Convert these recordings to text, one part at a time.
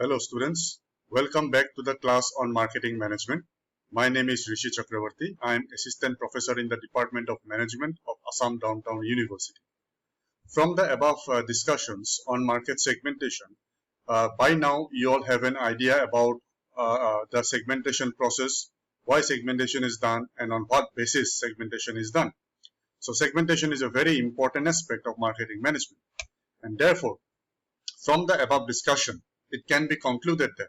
Hello students, welcome back to the class on marketing management. My name is Rishi Chakravarti. I am assistant professor in the Department of Management of Assam Downtown University. From the above discussions on market segmentation, by now you all have an idea about the segmentation process, why segmentation is done, and on what basis segmentation is done. So segmentation is a very important aspect of marketing management, and therefore from the above discussion, it can be concluded that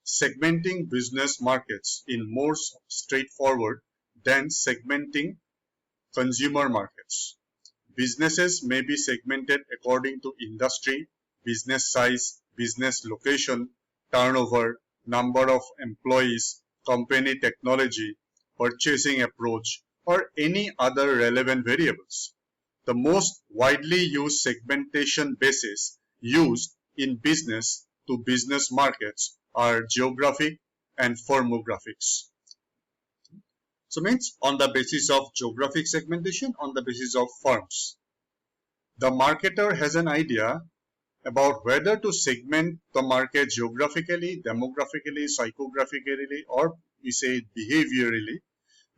segmenting business markets is more straightforward than segmenting consumer markets. Businesses may be segmented according to industry, business size, business location, turnover, number of employees, company technology, purchasing approach, or any other relevant variables. The most widely used segmentation basis used in business to business markets are geographic and firmographics. So means on the basis of geographic segmentation, on the basis of firms. The marketer has an idea about whether to segment the market geographically, demographically, psychographically, or we say behaviorally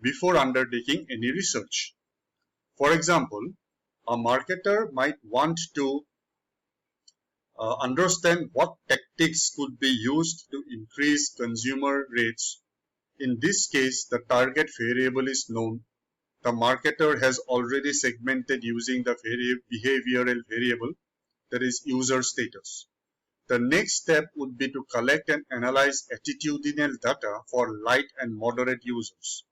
before undertaking any research. For example, a marketer might want to understand what tactics could be used to increase consumer rates. In this case, the target variable is known. The marketer has already segmented using the behavioral variable, that is user status. The next step would be to collect and analyze attitudinal data for light and moderate users.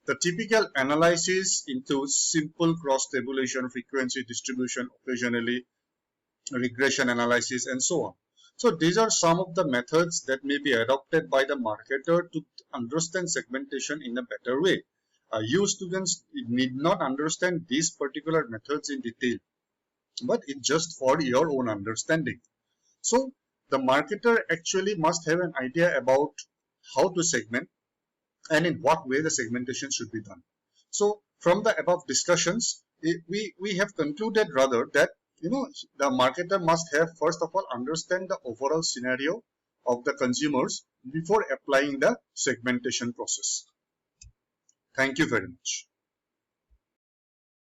The typical analysis includes simple cross-tabulation, frequency distribution, occasionally regression analysis, and so on. So these are some of the methods that may be adopted by the marketer to understand segmentation in a better way. You students need not understand these particular methods in detail, but it's just for your own understanding. So the marketer actually must have an idea about how to segment and in what way the segmentation should be done. So from the above discussions, we have concluded rather that the marketer must have first of all understand the overall scenario of the consumers before applying the segmentation process. Thank you very much.